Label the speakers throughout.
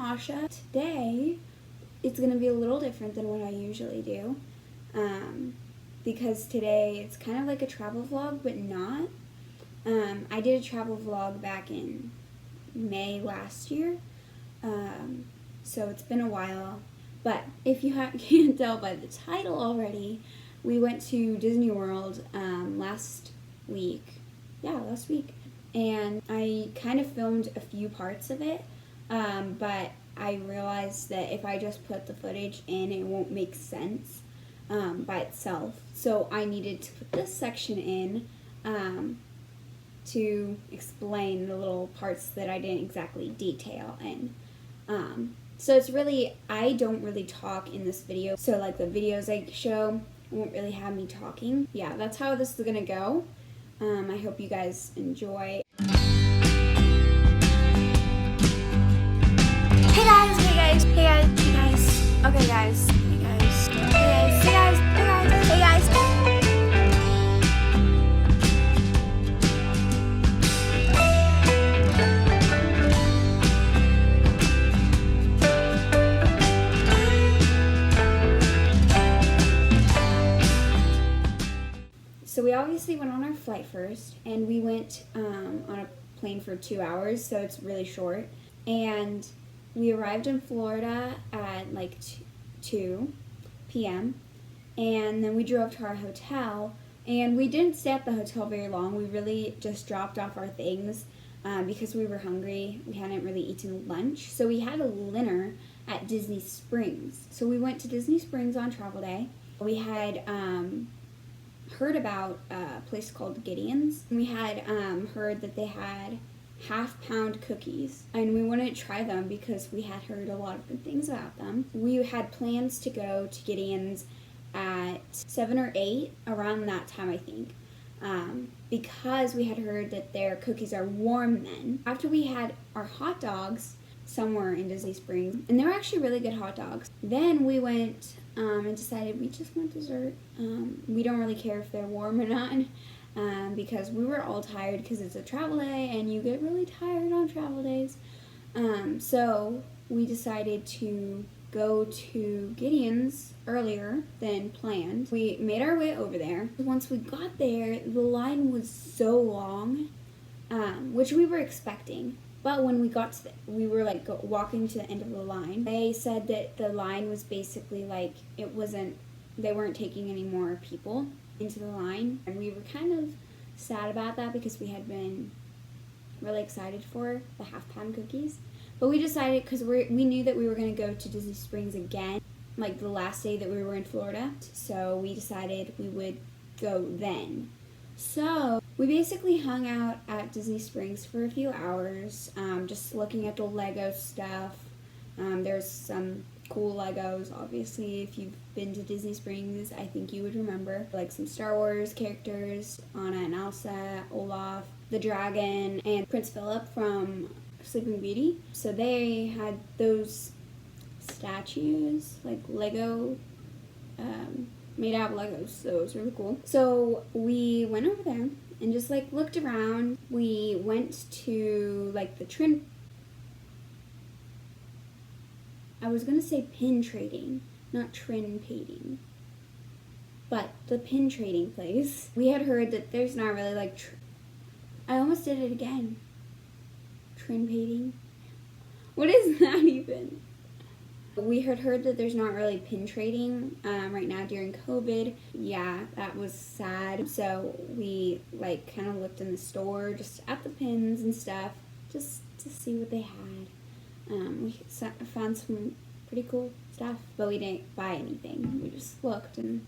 Speaker 1: Asha. Today, it's going to be a little different than what I usually do, because today it's kind of like a travel vlog, but not. I did a travel vlog back in May last year, so it's been a while, but if you can't tell by the title already, we went to Disney World last week, and I kind of filmed a few parts of it, but I realized that if I just put the footage in, it won't make sense by itself, so I needed to put this section in to explain the little parts that I didn't exactly detail in. So it's really, I don't really talk in this video, so like the videos I show won't really have me talking. Yeah, that's how this is gonna go. I hope you guys enjoy. Hey guys, hey guys, hey guys, hey guys. Okay guys, hey guys, hey guys, hey guys, hey guys, hey guys. So we obviously went on our flight first, and we went on a plane for 2 hours, so it's really short. And we arrived in Florida at like 2 p.m. and then we drove to our hotel, and we didn't stay at the hotel very long. We really just dropped off our things because we were hungry. We hadn't really eaten lunch, so we had a dinner at Disney Springs. So we went to Disney Springs on travel day. We had heard about a place called Gideon's. We had heard that they had half-pound cookies, and we wanted to try them because we had heard a lot of good things about them. We had plans to go to Gideon's at 7 or 8, around that time I think, because we had heard that their cookies are warm then. After we had our hot dogs somewhere in Disney Springs, and they were actually really good hot dogs, then we went and decided we just want dessert. We don't really care if they're warm or not, because we were all tired because it's a travel day and you get really tired on travel days. So we decided to go to Gideon's earlier than planned. We made our way over there. Once we got there, the line was so long, which we were expecting. But when we got to we were like walking to the end of the line, they said that the line was basically like, it wasn't, they weren't taking any more people into the line. And we were kind of sad about that because we had been really excited for the half-pound cookies. But we decided, because we knew that we were going to go to Disney Springs again, like the last day that we were in Florida. So we decided we would go then. So we basically hung out at Disney Springs for a few hours, just looking at the Lego stuff. There's some cool Legos, obviously. If you've been to Disney Springs, I think you would remember. Like some Star Wars characters, Anna and Elsa, Olaf, the dragon, and Prince Philip from Sleeping Beauty. So they had those statues, like Lego, made out of Legos, so it was really cool. So we went over there and just like looked around. We went to like the I was gonna say pin trading, not trin painting, but the pin trading place. We had heard that there's not really like I almost did it again. Trin painting? What is that even? We had heard that there's not really pin trading right now during COVID. Yeah, that was sad. So we like kind of looked in the store just at the pins and stuff just to see what they had. We found some pretty cool stuff, but we didn't buy anything. We just looked and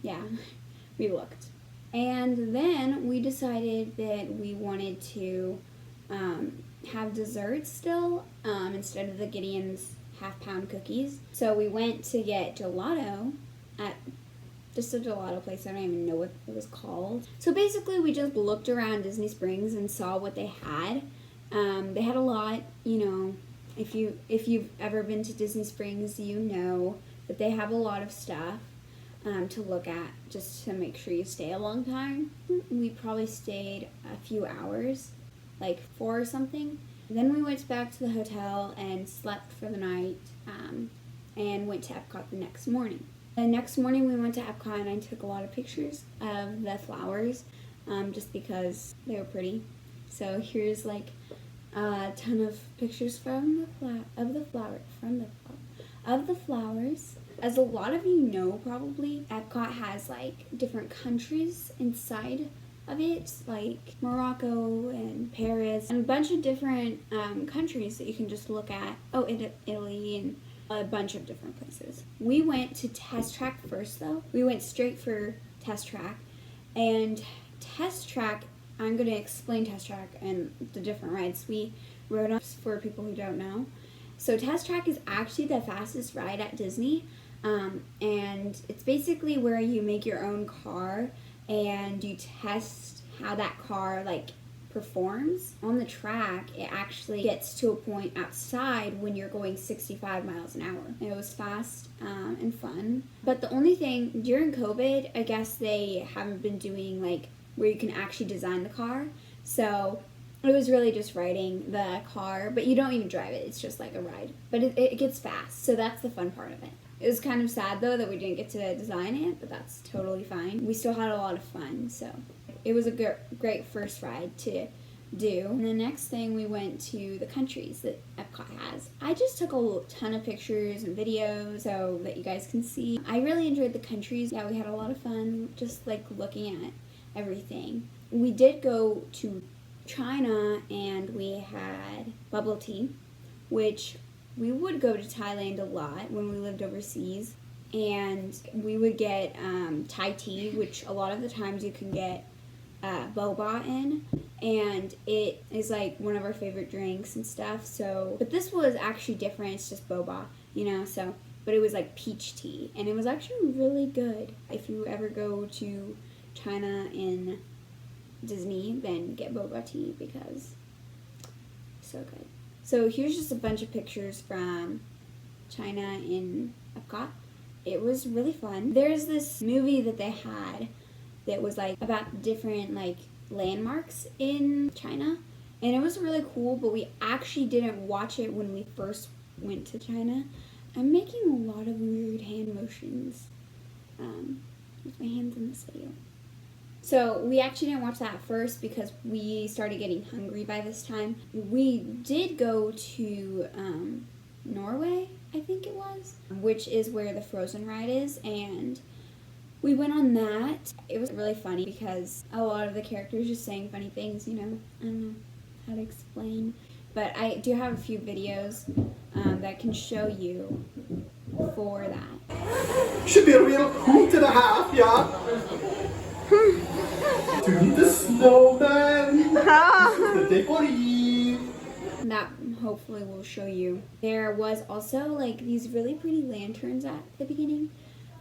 Speaker 1: yeah, we looked. And then we decided that we wanted to have dessert still instead of the Gideon's half-pound cookies. So we went to get gelato at just a gelato place. I don't even know what it was called. So basically we just looked around Disney Springs and saw what they had. They had a lot, you know, if you've ever been to Disney Springs, you know that they have a lot of stuff to look at just to make sure you stay a long time. We probably stayed a few hours, like 4 or something, Then we went back to the hotel and slept for the night, and went to EPCOT the next morning. The next morning we went to EPCOT and I took a lot of pictures of the flowers, just because they were pretty. So here's like a ton of pictures from the flowers. As a lot of you know, probably EPCOT has like different countries inside of it, like Morocco and Paris, and a bunch of different countries that you can just look at. Oh, Italy and a bunch of different places. We went to Test Track first, though. We went straight for Test Track, and Test Track, I'm going to explain Test Track and the different rides we rode on for people who don't know. So Test Track is actually the fastest ride at Disney, and it's basically where you make your own car and you test how that car like performs on the track. It actually gets to a point outside when you're going 65 miles an hour. It was fast and fun. But the only thing, during COVID, I guess they haven't been doing like where you can actually design the car. So it was really just riding the car, but you don't even drive it. It's just like a ride. But it gets fast, so that's the fun part of it. It was kind of sad though that we didn't get to design it, but that's totally fine. We still had a lot of fun, so it was a great first ride to do. And the next thing, we went to the countries that EPCOT has. I just took a ton of pictures and videos so that you guys can see. I really enjoyed the countries. Yeah, we had a lot of fun just like looking at everything. We did go to China and we had bubble tea, which we would go to Thailand a lot when we lived overseas, and we would get Thai tea, which a lot of the times you can get boba in, and it is like one of our favorite drinks and stuff. So, but this was actually different. It's just boba, you know. So, but it was like peach tea, and it was actually really good. If you ever go to China in Disney, then get boba tea because it's so good. So here's just a bunch of pictures from China in EPCOT. It was really fun. There's this movie that they had that was like about different like landmarks in China, and it was really cool, but we actually didn't watch it when we first went to China. I'm making a lot of weird hand motions with my hands in this video. So we actually didn't watch that first because we started getting hungry by this time. We did go to Norway, I think it was, which is where the Frozen ride is, and we went on that. It was really funny because a lot of the characters just saying funny things, you know. I don't know how to explain. But I do have a few videos that I can show you for that.
Speaker 2: Should be a real hoot and a half, yeah. To meet the snowman. The decorative.
Speaker 1: That hopefully will show you. There was also like these really pretty lanterns at the beginning,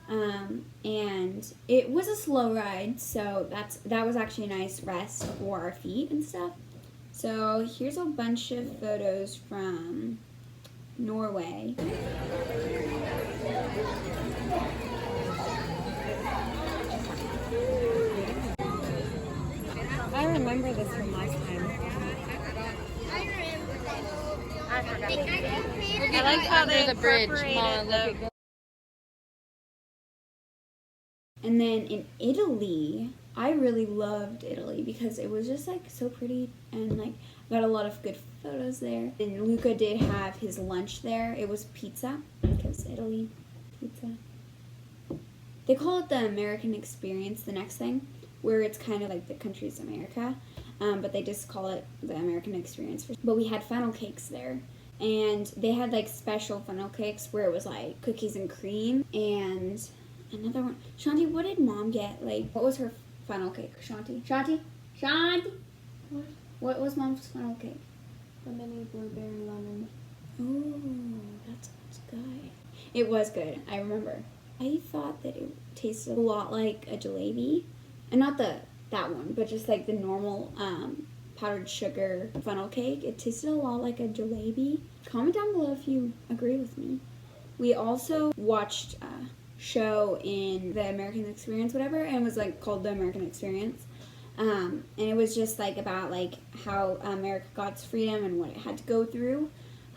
Speaker 1: and it was a slow ride, so that was actually a nice rest for our feet and stuff. So here's a bunch of photos from Norway.
Speaker 3: I remember this from last time. I like how they the bridge.
Speaker 1: And then in Italy, I really loved Italy because it was just like so pretty, and like got a lot of good photos there. And Luca did have his lunch there. It was pizza because Italy, pizza. They call it the American experience, the next thing, where it's kind of like the country's America, but they just call it the American experience. But we had funnel cakes there, and they had like special funnel cakes where it was like cookies and cream, and another one. Shanti, what did Mom get? Like, what was her funnel cake? Shanti? What was Mom's funnel cake?
Speaker 3: Lemony, blueberry, lemon.
Speaker 1: Oh, that sounds good. It was good, I remember. I thought that it tasted a lot like a jalebi. And not that one, but just like the normal powdered sugar funnel cake. It tasted a lot like a jalebi. Comment down below if you agree with me. We also watched a show in the American Experience, whatever, and it was like called the American Experience. And it was just like about like how America got its freedom and what it had to go through.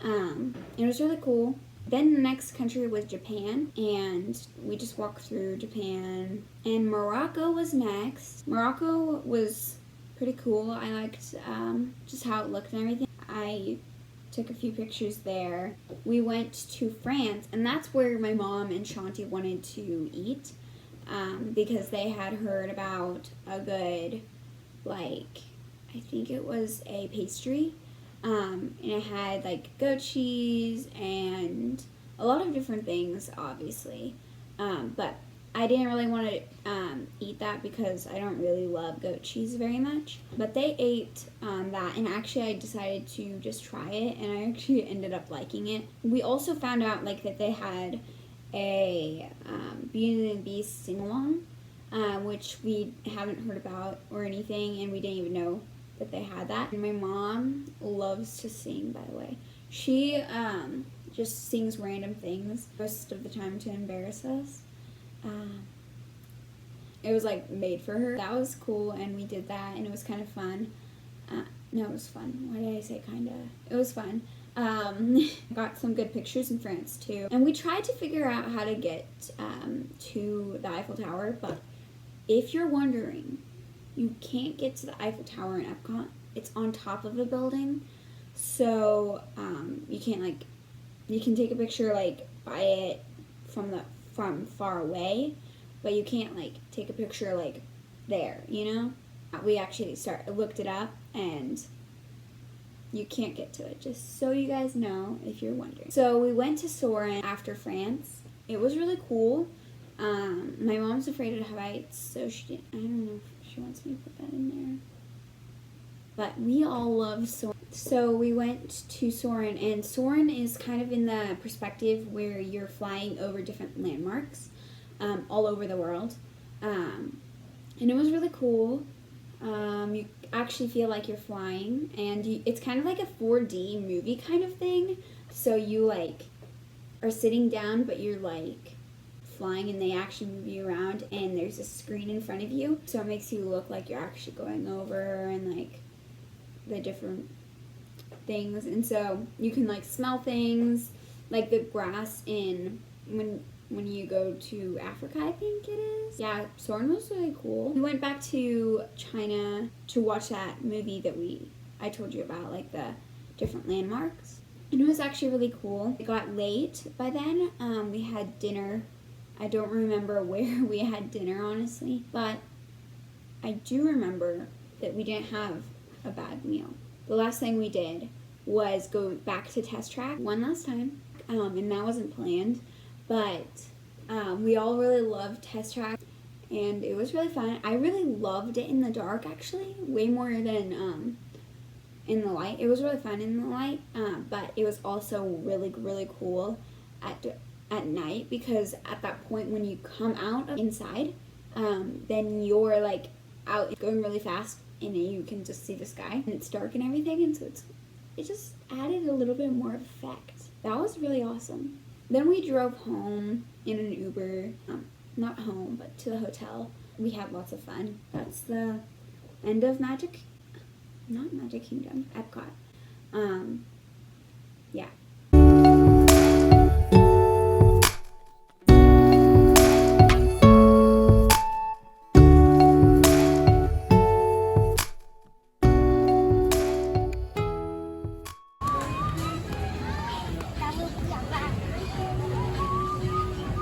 Speaker 1: It was really cool. Then the next country was Japan, and we just walked through Japan. And Morocco was next. Morocco was pretty cool. I liked just how it looked and everything. I took a few pictures there. We went to France, and that's where my mom and Shanti wanted to eat, because they had heard about a good, like, I think it was a pastry. And it had like goat cheese and a lot of different things, obviously. But I didn't really want to eat that because I don't really love goat cheese very much. But they ate that, and actually I decided to just try it, and I actually ended up liking it. We also found out like that they had a Beauty and the Beast sing-along, which we haven't heard about or anything, and we didn't even know that they had that. And my mom loves to sing, by the way. She just sings random things most of the time to embarrass us. It was like made for her. That was cool, and we did that, and it was kind of fun. No, it was fun. Why did I say kinda? It was fun. Got some good pictures in France too. And we tried to figure out how to get to the Eiffel Tower, but if you're wondering, you can't get to the Eiffel Tower in EPCOT. It's on top of the building, so you can't like, you can take a picture like by it from far away, but you can't like take a picture like there, you know? We actually looked it up, and you can't get to it, just so you guys know if you're wondering. So we went to Soarin after France. It was really cool. My mom's afraid of heights, so I don't know if she wants me to put that in there. But we all love Soarin. So we went to Soarin, and Soarin is kind of in the perspective where you're flying over different landmarks all over the world. And it was really cool. You actually feel like you're flying, and it's kind of like a 4D movie kind of thing. So you like are sitting down, but you're like flying, and they actually move you around, and there's a screen in front of you, so it makes you look like you're actually going over and like the different things. And so you can like smell things like the grass in when you go to Africa, I think it is. Yeah, Soarin was really cool. We went back to China to watch that movie that I told you about, like the different landmarks. And it was actually really cool. It got late by then. We had dinner. I don't remember where we had dinner, honestly, but I do remember that we didn't have a bad meal. The last thing we did was go back to Test Track one last time, and that wasn't planned, but we all really loved Test Track, and it was really fun. I really loved it in the dark, actually, way more than in the light. It was really fun in the light, but it was also really, really cool at night, because at that point when you come out of inside, then you're like out going really fast, and you can just see the sky, and it's dark and everything, and so it just added a little bit more effect. That was really awesome. Then we drove home in an Uber, not home, but to the hotel. We had lots of fun. That's the end of Magic Kingdom, EPCOT. Yeah.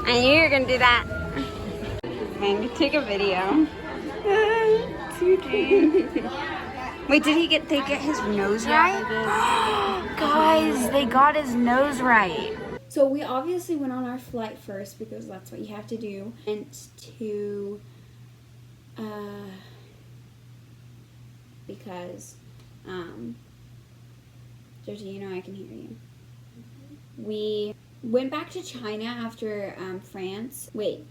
Speaker 4: I knew you were gonna do that. And take a video. Wait, they get his nose right? Guys, they got his nose right.
Speaker 1: So we obviously went on our flight first, because that's what you have to do. And to, because, Georgie, you know I can hear you. We went back to China after France. Wait,